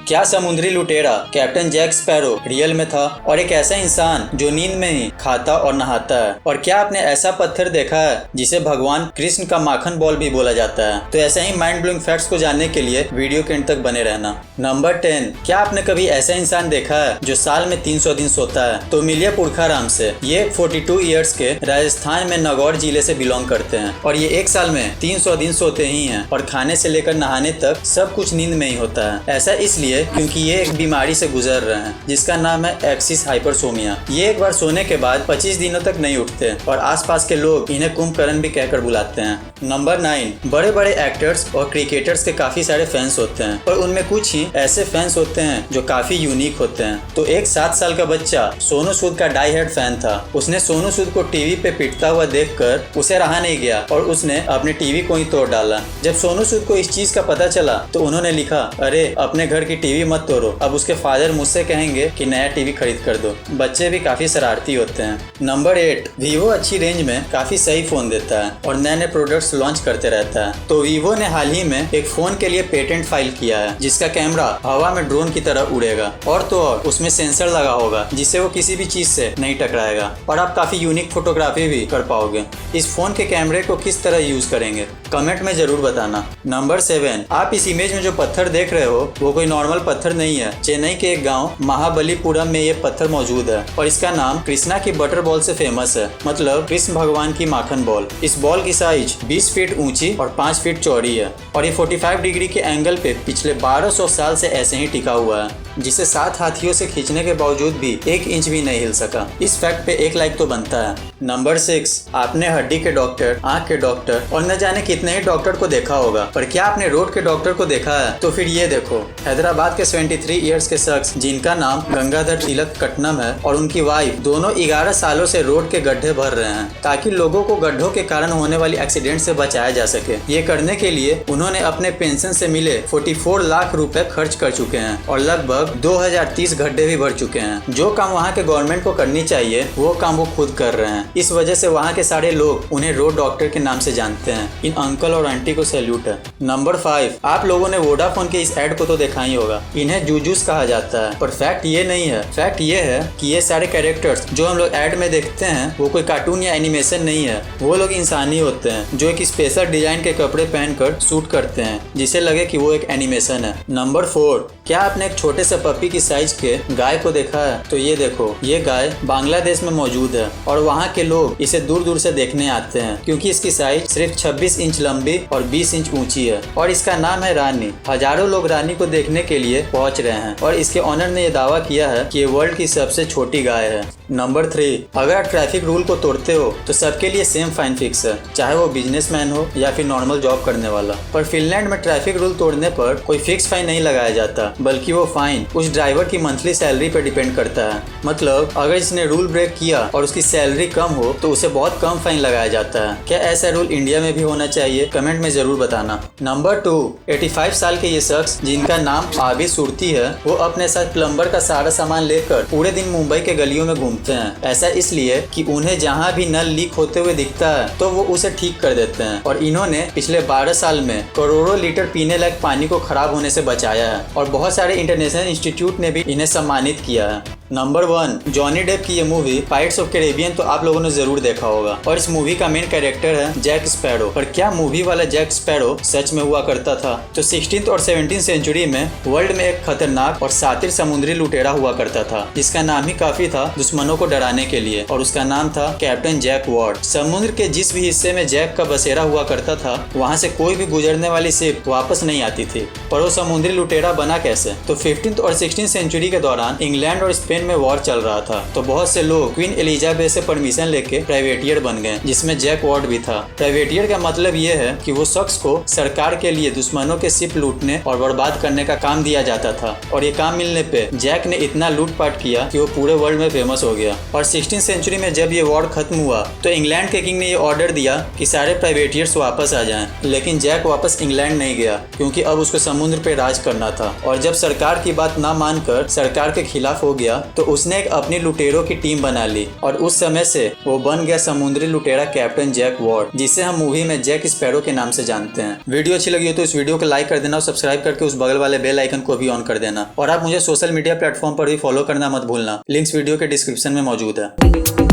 क्या समुद्री लुटेरा कैप्टन जैक स्पैरो रियल में था और एक ऐसा इंसान जो नींद में ही खाता और नहाता है? और क्या आपने ऐसा पत्थर देखा है जिसे भगवान कृष्ण का माखन बॉल भी बोला जाता है? तो ऐसे ही माइंड ब्लोइंग फैक्ट्स को जानने के लिए वीडियो के अंत तक बने रहना। नंबर 10, क्या आपने कभी ऐसा इंसान देखा है जो साल में 300 दिन सोता है? तो मिलिए पुरखाराम से। ये 42 ईयर्स के राजस्थान में नागौर जिले से बिलोंग करते हैं और ये एक साल में 300 दिन सोते ही हैं और खाने से लेकर नहाने तक सब कुछ नींद में ही होता है। ऐसा इसलिए क्योंकि ये एक बीमारी से गुजर रहे हैं जिसका नाम है एक्सिस हाइपरसोमिया। ये एक बार सोने के बाद 25 दिनों तक नहीं उठते और आसपास के लोग इन्हें कुंभकर्ण भी कहकर बुलाते हैं। नंबर 9, बड़े बड़े एक्टर्स और क्रिकेटर्स के काफी सारे फैंस होते हैं और उनमें कुछ ही ऐसे फैंस होते हैं जो काफी यूनिक होते हैं। तो एक 7 साल का बच्चा सोनू सूद का डाई हार्ड फैन था। उसने सोनू सूद को टीवी पे पिटता हुआ देखकर उसे रहा नहीं गया और उसने अपने टीवी को ही तोड़ डाला। जब सोनू सूद को इस चीज का पता चला तो उन्होंने लिखा, अरे अपने घर की टीवी मत तोड़ो, अब उसके फादर मुझसे कहेंगे कि नया टीवी खरीद कर दो। बच्चे भी काफी शरारती होते हैं। नंबर 8, वीवो अच्छी रेंज में काफी सही फोन देता है और नए नए प्रोडक्ट्स लॉन्च करते रहता है। तो वीवो ने हाल ही में एक फोन के लिए पेटेंट फाइल किया है जिसका कैमरा हवा में ड्रोन की तरह उड़ेगा और तो और उसमें सेंसर लगा होगा जिससे वो किसी भी चीज से नहीं टकराएगा और आप काफी यूनिक फोटोग्राफी भी कर पाओगे। इस फोन के कैमरे को किस तरह यूज करेंगे कमेंट में जरूर बताना। नंबर 7, आप इस इमेज में जो पत्थर देख रहे हो वो कोई नॉर्मल पत्थर नहीं है। चेन्नई के एक गांव महाबलीपुरम में ये पत्थर मौजूद है और इसका नाम कृष्णा की बटर बॉल से फेमस है, मतलब कृष्ण भगवान की माखन बॉल। इस बॉल की साइज 20 फीट ऊंची और 5 फीट चौड़ी है और ये 45 डिग्री के एंगल पे पिछले 1200 साल से ऐसे ही टिका हुआ है जिसे 7 हाथियों से खींचने के बावजूद भी 1 इंच भी नहीं हिल सका। इस फैक्ट पे 1 लाइक तो बनता है। नंबर 6, आपने हड्डी के डॉक्टर, आंख के डॉक्टर और न जाने कितने ही डॉक्टर को देखा होगा, पर क्या आपने रोड के डॉक्टर को देखा है? तो फिर ये देखो, हैदराबाद के 73 इयर्स के शख्स जिनका नाम गंगाधर तिलक कटनम है और उनकी वाइफ दोनों 11 सालों से रोड के गड्ढे भर रहे हैं ताकि लोगों को गड्ढों के कारण होने वाली एक्सीडेंट से बचाया जा सके। ये करने के लिए उन्होंने अपने पेंशन से मिले 44 लाख रुपए खर्च कर चुके हैं और लगभग 2030 गड्ढे भी भर चुके हैं। जो काम वहाँ के गवर्नमेंट को करनी चाहिए वो काम वो खुद कर रहे हैं। इस वजह से वहाँ के सारे लोग उन्हें रोड डॉक्टर के नाम से जानते हैं। इन अंकल और आंटी को सैल्यूट है। नंबर 5, आप लोगों ने वोडाफोन के इस एड को तो देखा ही होगा। इन्हें जूजूस कहा जाता है, पर फैक्ट ये नहीं है। फैक्ट ये है कि ये सारे कैरेक्टर्स जो हम लोग एड में देखते हैं वो कोई कार्टून या एनिमेशन नहीं है। वो लोग इंसानी होते हैं जो एक स्पेशल डिजाइन के कपड़े पहनकर शूट करते हैं जिसे लगे कि वो एक एनिमेशन है। नंबर 4, क्या आपने एक छोटे से पपी की साइज के गाय को देखा है? तो ये देखो, ये गाय बांग्लादेश में मौजूद है और वहाँ के लोग इसे दूर दूर से देखने आते हैं क्योंकि इसकी साइज सिर्फ 26 इंच लंबी और 20 इंच ऊंची है और इसका नाम है रानी। हजारों लोग रानी को देखने के लिए पहुँच रहे हैं और इसके ऑनर ने यह दावा किया है कि ये वर्ल्ड की सबसे छोटी गाय है। नंबर 3, अगर आप ट्रैफिक रूल को तोड़ते हो तो सबके लिए सेम फाइन फिक्स है, चाहे वो बिजनेसमैन हो या फिर नॉर्मल जॉब करने वाला। पर फिनलैंड में ट्रैफिक रूल तोड़ने पर कोई फिक्स फाइन नहीं लगाया जाता, बल्कि वो फाइन उस ड्राइवर की मंथली सैलरी पर डिपेंड करता है। मतलब अगर इसने रूल ब्रेक किया और उसकी सैलरी कम हो तो उसे बहुत कम फाइन लगाया जाता है। क्या ऐसा रूल इंडिया में भी होना चाहिए? कमेंट में जरूर बताना। नंबर 2, 85 साल के ये शख्स जिनका नाम आबिद सुरती है, वो अपने साथ प्लम्बर का सारा सामान लेकर पूरे दिन मुंबई के गलियों में घूमते हैं। ऐसा इसलिए कि उन्हें जहाँ भी नल लीक होते हुए दिखता है तो वो उसे ठीक कर देते हैं और इन्होंने पिछले 12 साल में करोड़ों लीटर पीने लायक पानी को खराब होने से बचाया है और बहुत सारे इंटरनेशनल इंस्टीट्यूट ने भी इन्हें सम्मानित किया है। नंबर 1, जॉनी डेप की ये मूवी पायरेट्स ऑफ कैरेबियन तो आप लोगों ने जरूर देखा होगा और इस मूवी का मेन कैरेक्टर है जैक स्पैरो। पर क्या मूवी वाला जैक स्पैरो सच में हुआ करता था? तो 16th और 17th सेंचुरी में वर्ल्ड में एक खतरनाक और शातिर समुद्री लुटेरा हुआ करता था जिसका नाम ही काफी था दुश्मनों को डराने के लिए और उसका नाम था कैप्टन जैक वार्ड। समुद्र के जिस भी हिस्से में जैक का बसेरा हुआ करता था वहाँ से कोई भी गुजरने वाली शिप वापस नहीं आती थी। पर वो समुद्री लुटेरा बना कैसे? तो 15th और 16th सेंचुरी के दौरान इंग्लैंड और स्पेन में वॉर चल रहा था तो बहुत से लोग क्वीन एलिजाबेथ से परमिशन लेके प्राइवेटियर बन गए जिसमें जैक वार्ड भी था। प्राइवेटियर का मतलब ये है कि वो शख्स को सरकार के लिए दुश्मनों के शिप लूटने और बर्बाद करने का काम दिया जाता था और ये काम मिलने पे जैक ने इतना लूटपाट किया कि वो पूरे वर्ल्ड में फेमस हो गया। और 16th सेंचुरी में जब ये वॉर खत्म हुआ तो इंग्लैंड के किंग ने ये ऑर्डर दिया कि सारे प्राइवेटियर्स वापस आ जाएं, लेकिन जैक वापस इंग्लैंड नहीं गया क्योंकि अब उसको समुद्र पे राज करना था और जब सरकार की बात ना मानकर सरकार के खिलाफ हो गया तो उसने एक अपनी लुटेरों की टीम बना ली और उस समय से वो बन गया समुद्री लुटेरा कैप्टन जैक वॉर्ड, जिसे हम मूवी में जैक स्पैरो के नाम से जानते हैं। वीडियो अच्छी लगी हो तो इस वीडियो को लाइक कर देना और सब्सक्राइब करके उस बगल वाले बेल आइकन को भी ऑन कर देना। और आप मुझे सोशल मीडिया प्लेटफॉर्म पर भी फॉलो करना मत भूलना। लिंक्स वीडियो के डिस्क्रिप्शन में मौजूद है।